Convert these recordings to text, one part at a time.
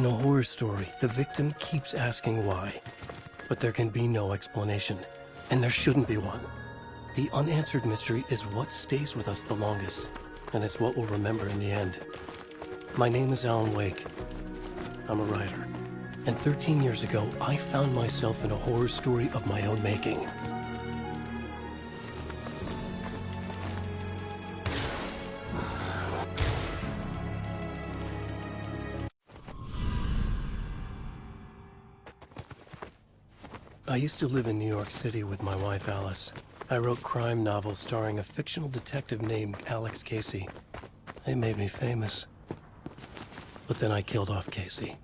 In a horror story, the victim keeps asking why, but there can be no explanation, and there shouldn't be one. The unanswered mystery is what stays with us the longest, and it's what we'll remember in the end. My name is Alan Wake. I'm a writer, and 13 years ago, I found myself in a horror story of my own making. I used to live in New York City with my wife, Alice. I wrote crime novels starring a fictional detective named Alex Casey. They made me famous. But then I killed off Casey.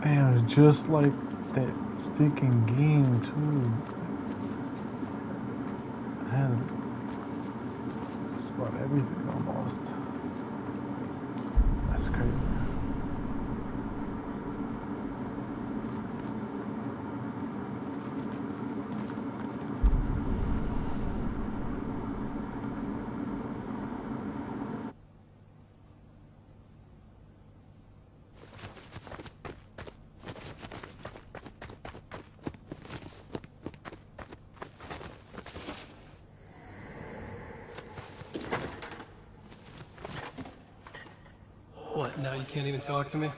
Man, it's just like that stinking game, too. Man, just about everything almost. That's crazy. What, now you can't even talk to me?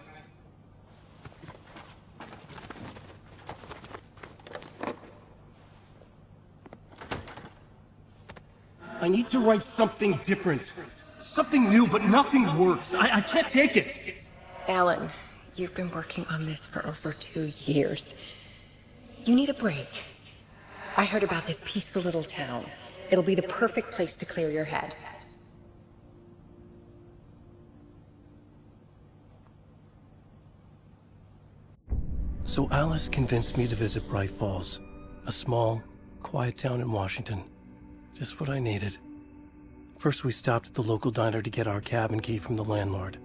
I need to write something different. Something new, but nothing works. I can't take it. Alan, you've been working on this for over 2 years. You need a break. I heard about this peaceful little town. It'll be the perfect place to clear your head. So Alice convinced me to visit Bright Falls, a small, quiet town in Washington. Just what I needed. First, we stopped at the local diner to get our cabin key from the landlord.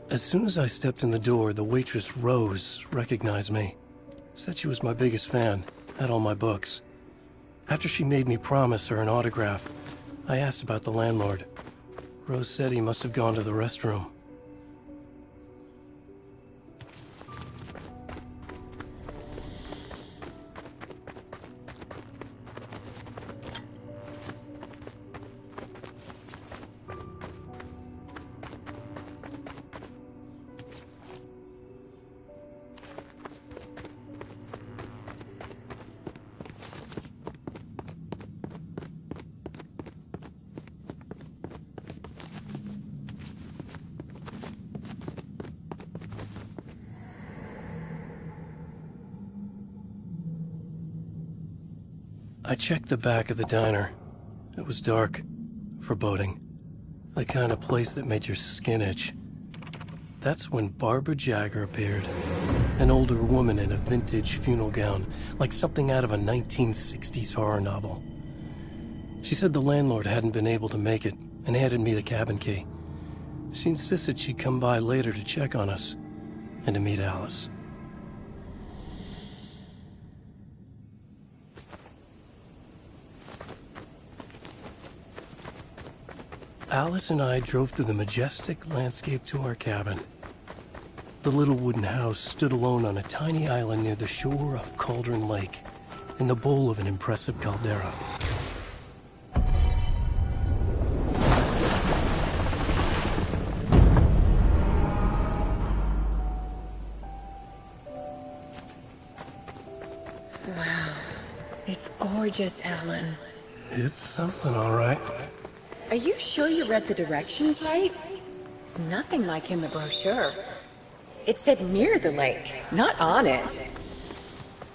As soon as I stepped in the door, the waitress, Rose, recognized me. Said she was my biggest fan, had all my books. After she made me promise her an autograph, I asked about the landlord. Rose said he must have gone to the restroom. I checked the back of the diner. It was dark, foreboding, the kind of place that made your skin itch. That's when Barbara Jagger appeared, an older woman in a vintage funeral gown, like something out of a 1960s horror novel. She said the landlord hadn't been able to make it and handed me the cabin key. She insisted she'd come by later to check on us and to meet Alice. Alice and I drove through the majestic landscape to our cabin. The little wooden house stood alone on a tiny island near the shore of Cauldron Lake, in the bowl of an impressive caldera. Wow. It's gorgeous, Alan. It's something, all right. Are you sure you read the directions right? It's nothing like in the brochure. It said near the lake, not on it.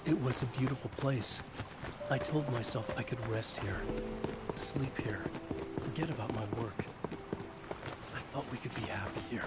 It was a beautiful place. I told myself I could rest here, sleep here, forget about my work. I thought we could be happy here.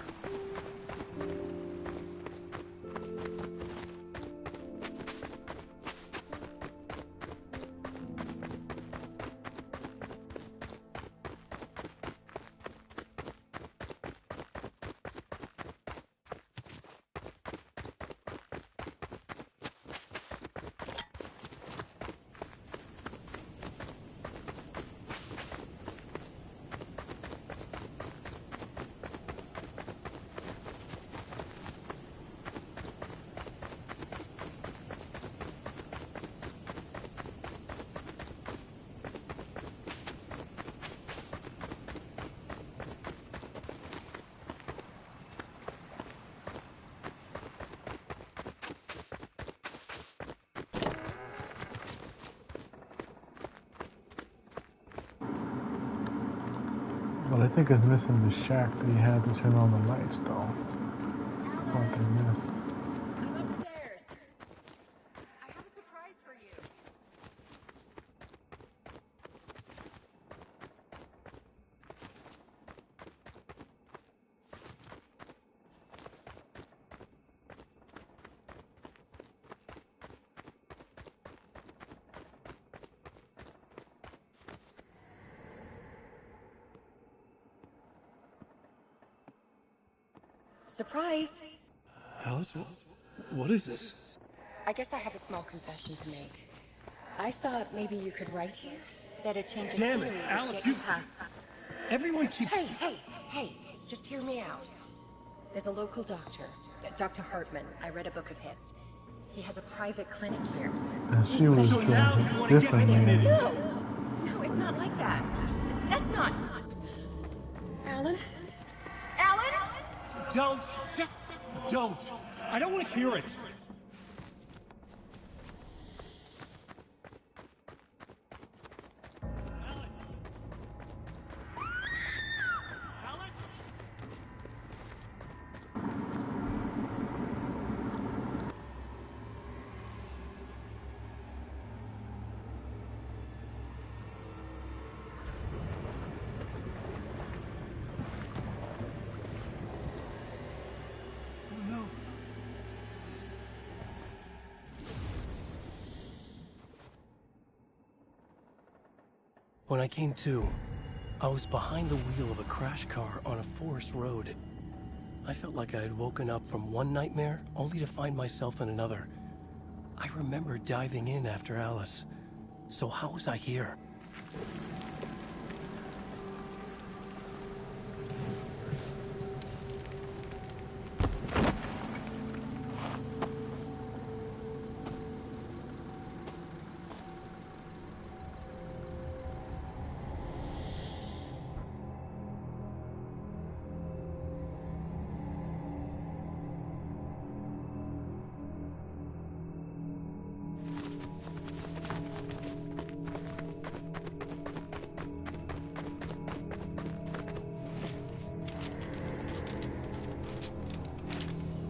But I think it's missing the shack that you had to turn on the lights, though. Fucking missed. I'm upstairs. I have a surprise for you. Surprise! Alice, what is this? I guess I have a small confession to make. I thought maybe you could write here. That a change of Damn it, scenery would Alice, get you- past. Everyone keeps... Hey, just hear me out. There's a local doctor, Dr. Hartman. I read a book of his. He has a private clinic here. And she was So now you want to get different, man. committed. No, it's not like that. That's not... Alan? Alan? Don't! Just don't! I don't want to hear it! When I came to, I was behind the wheel of a crash car on a forest road. I felt like I had woken up from one nightmare only to find myself in another. I remember diving in after Alice. So how was I here?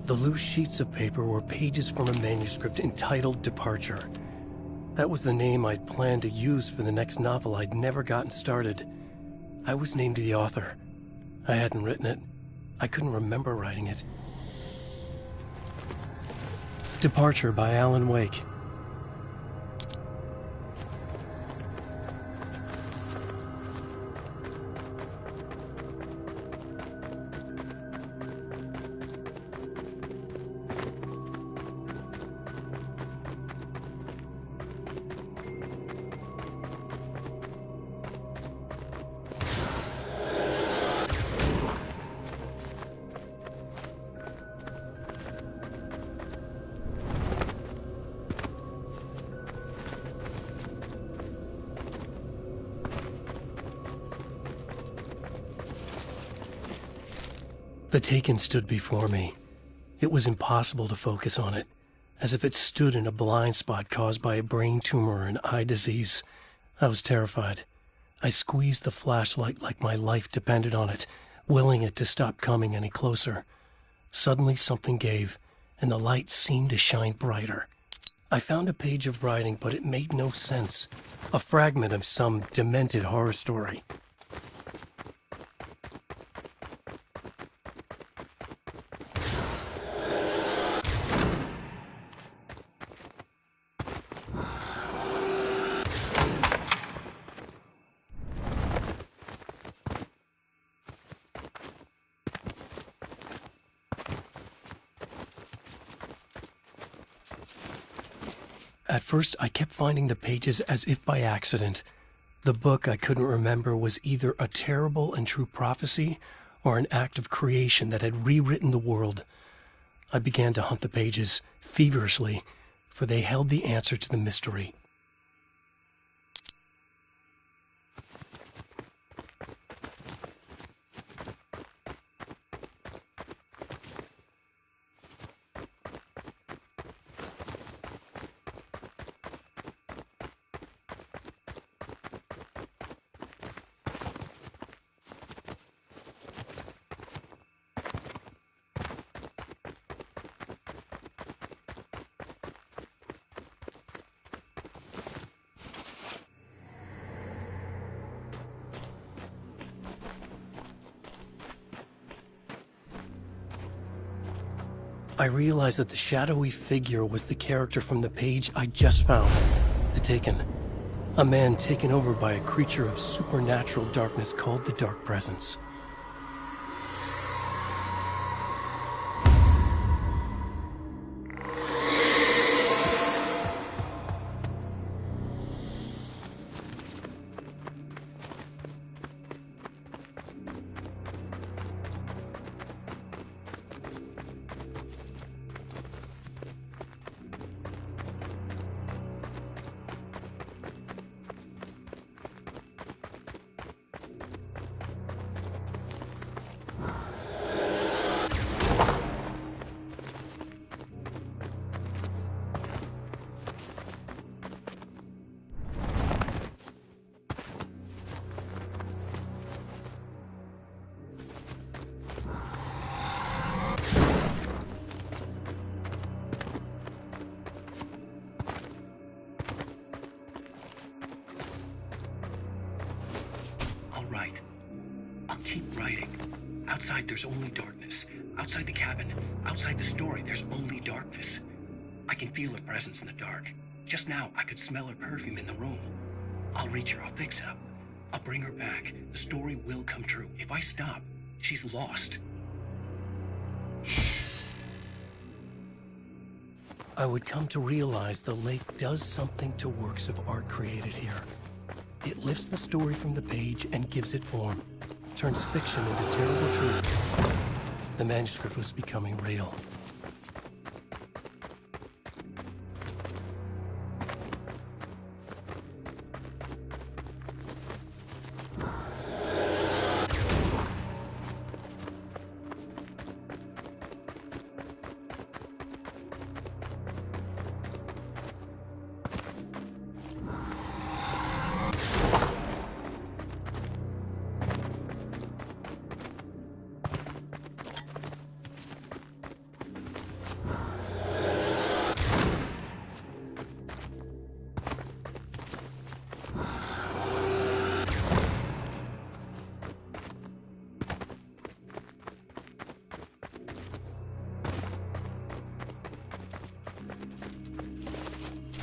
The loose sheets of paper were pages from a manuscript entitled Departure. That was the name I'd planned to use for the next novel I'd never gotten started. I was named the author. I hadn't written it. I couldn't remember writing it. Departure by Alan Wake. The Taken stood before me. It was impossible to focus on it, as if it stood in a blind spot caused by a brain tumor and eye disease. I was terrified. I squeezed the flashlight like my life depended on it, willing it to stop coming any closer. Suddenly something gave, and the light seemed to shine brighter. I found a page of writing, but it made no sense. A fragment of some demented horror story. At first, I kept finding the pages as if by accident. The book I couldn't remember was either a terrible and true prophecy or an act of creation that had rewritten the world. I began to hunt the pages feverishly, for they held the answer to the mystery. I realized that the shadowy figure was the character from the page I just found, The Taken. A man taken over by a creature of supernatural darkness called the Dark Presence. Right. I'll keep writing. Outside, there's only darkness. Outside the cabin, outside the story, there's only darkness. I can feel her presence in the dark. Just now, I could smell her perfume in the room. I'll reach her. I'll fix it up. I'll bring her back. The story will come true. If I stop, she's lost. I would come to realize the lake does something to works of art created here. It lifts the story from the page and gives it form, turns fiction into terrible truth. The manuscript was becoming real.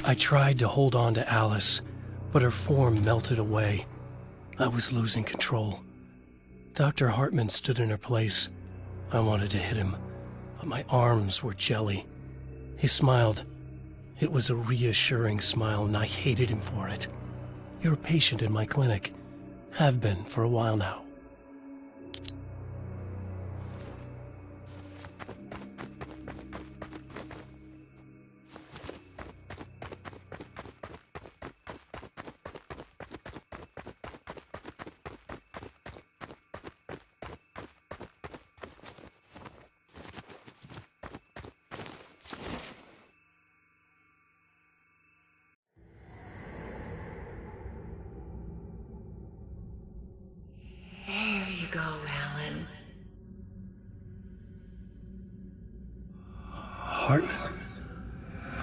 I tried to hold on to Alice, but her form melted away. I was losing control. Dr. Hartman stood in her place. I wanted to hit him, but my arms were jelly. He smiled. It was a reassuring smile, and I hated him for it. You're a patient in my clinic. Have been for a while now. There you go, Alan. Hartman.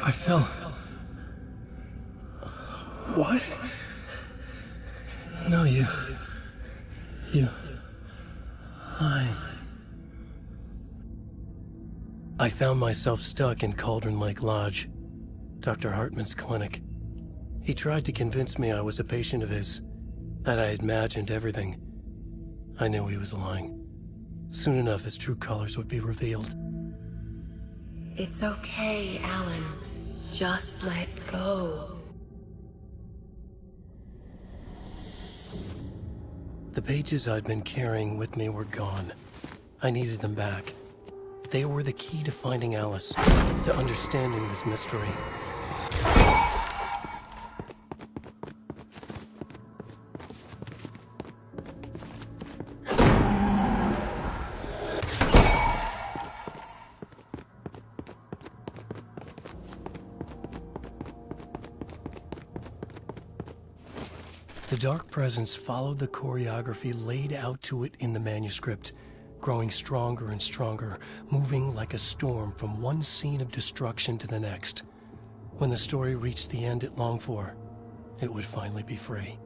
I fell What? No, you... I found myself stuck in Cauldron Lake Lodge, Dr. Hartman's clinic. He tried to convince me I was a patient of his, that I had imagined everything. I knew he was lying. Soon enough, his true colors would be revealed. It's okay, Alan. Just let go. The pages I'd been carrying with me were gone. I needed them back. They were the key to finding Alice, to understanding this mystery. The Dark Presence followed the choreography laid out to it in the manuscript, growing stronger and stronger, moving like a storm from one scene of destruction to the next. When the story reached the end it longed for, it would finally be free.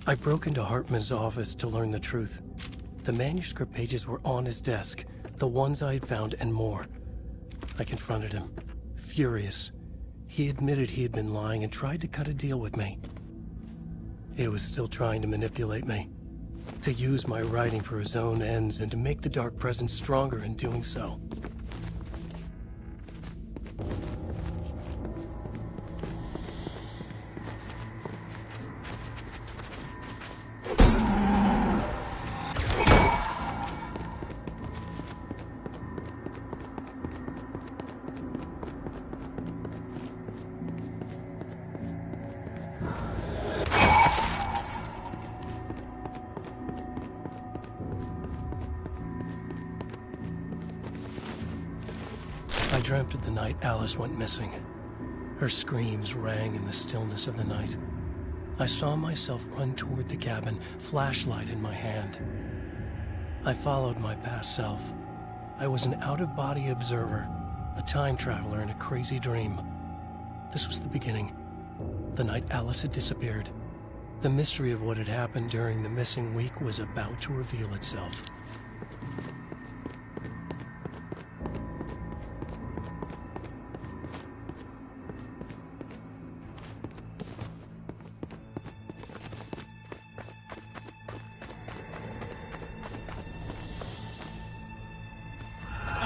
I broke into Hartman's office to learn the truth. The manuscript pages were on his desk, the ones I had found and more. I confronted him, furious. He admitted he had been lying and tried to cut a deal with me. He was still trying to manipulate me, to use my writing for his own ends and to make the Dark Presence stronger in doing so. I dreamt of the night Alice went missing. Her screams rang in the stillness of the night. I saw myself run toward the cabin, flashlight in my hand. I followed my past self. I was an out-of-body observer, a time traveler in a crazy dream. This was the beginning. The night Alice had disappeared. The mystery of what had happened during the missing week was about to reveal itself.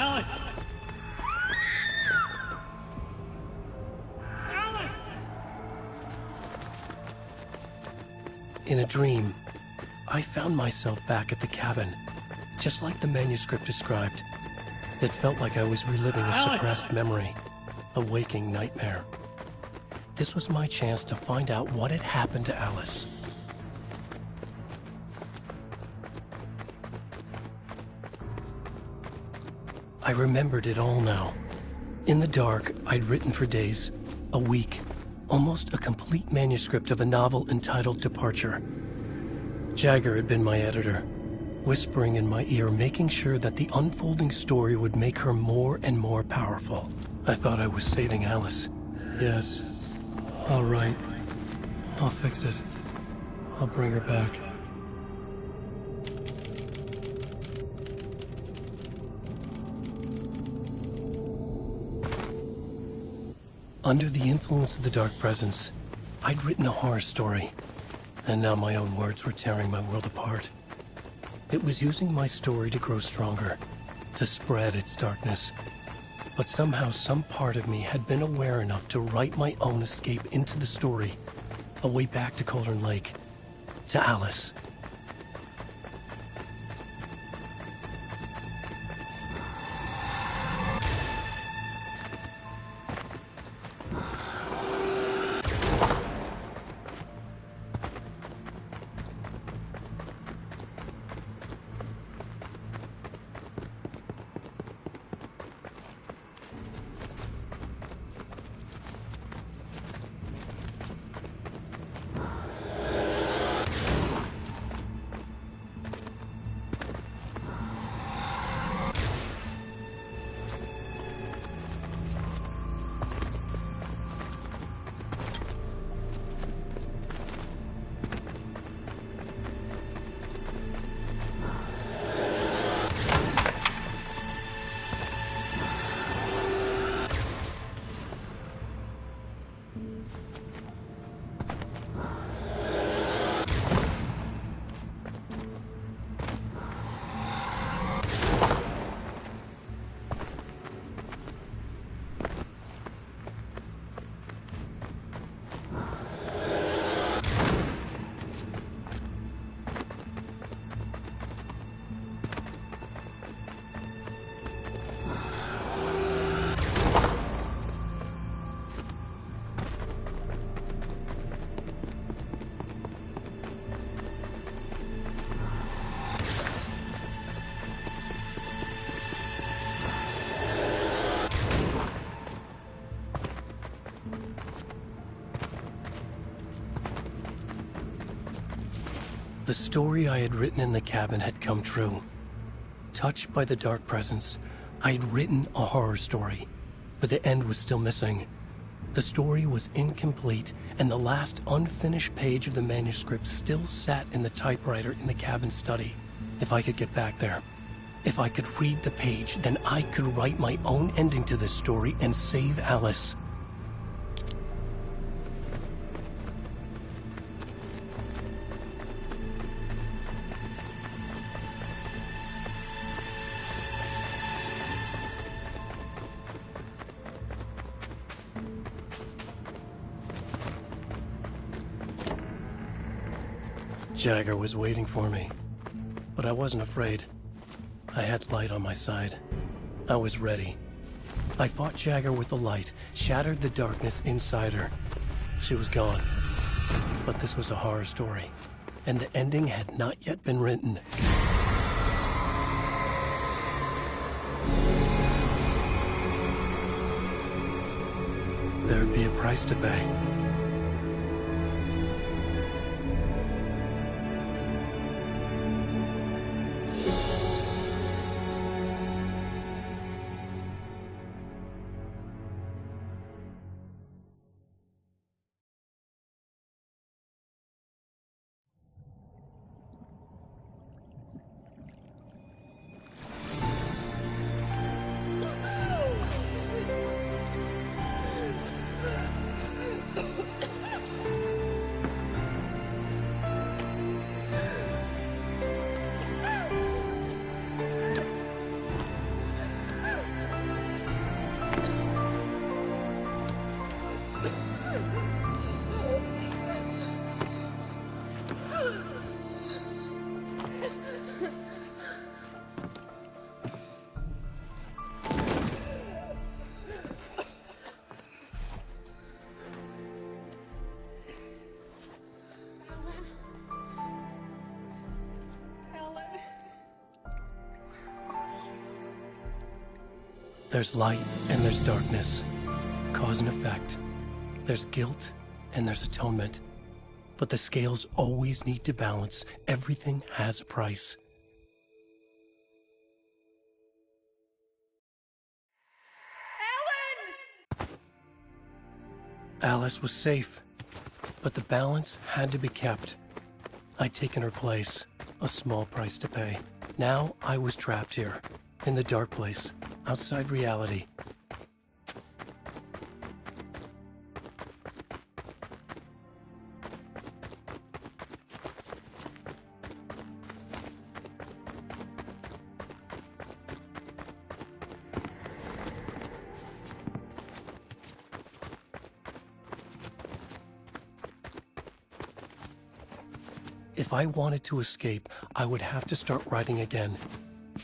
Alice! Alice! In a dream, I found myself back at the cabin, just like the manuscript described. It felt like I was reliving a suppressed memory, a waking nightmare. This was my chance to find out what had happened to Alice. I remembered it all now. In the dark, I'd written for days, a week. almost a complete manuscript of a novel entitled Departure. Jagger had been my editor, whispering in my ear, making sure that the unfolding story would make her more and more powerful. I thought I was saving Alice. Yes. All right. I'll fix it. I'll bring her back. Under the influence of the dark presence, I'd written a horror story, and now my own words were tearing my world apart. It was using my story to grow stronger, to spread its darkness. But somehow some part of me had been aware enough to write my own escape into the story, a way back to Cauldron Lake, to Alice. The story I had written in the cabin had come true. Touched by the dark presence, I had written a horror story, but the end was still missing. The story was incomplete, and the last unfinished page of the manuscript still sat in the typewriter in the cabin study. If I could get back there, if I could read the page, then I could write my own ending to this story and save Alice. Jagger was waiting for me, but I wasn't afraid. I had light on my side. I was ready. I fought Jagger with the light, shattered the darkness inside her. She was gone. But this was a horror story, and the ending had not yet been written. There'd be a price to pay. There's light and there's darkness, cause and effect. There's guilt and there's atonement. But the scales always need to balance. Everything has a price. Alice was safe, but the balance had to be kept. I'd taken her place, a small price to pay. Now I was trapped here, in the dark place, outside reality. If I wanted to escape, I would have to start writing again.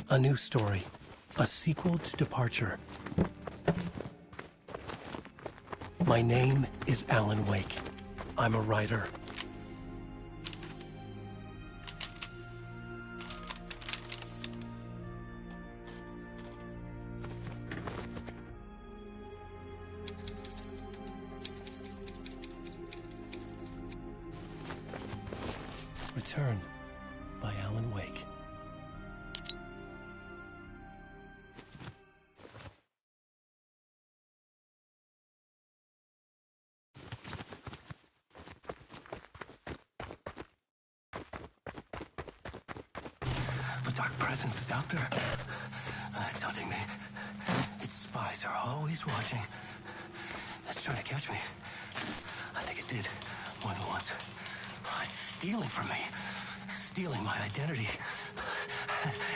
A new story. A sequel to Departure. My name is Alan Wake. I'm a writer. Return by Alan Wake. The dark presence is out there. It's hunting me. Its spies are always watching. It's trying to catch me. I think it did more than once. It's stealing from me. Stealing my identity.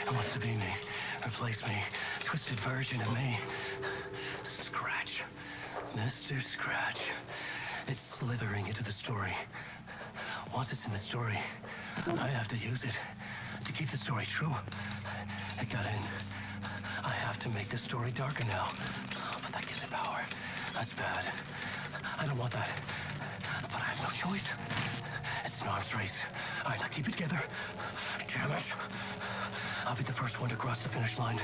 It wants to be me. Replace me. Twisted version of me. Scratch. Mr. Scratch. It's slithering into the story. Once it's in the story, I have to use it to keep the story true. It got in. I have to make the story darker now. But that gives it power. That's bad. I don't want that. But I have no choice. It's an arms race. All right, now keep it together. Damn it. I'll be the first one to cross the finish line.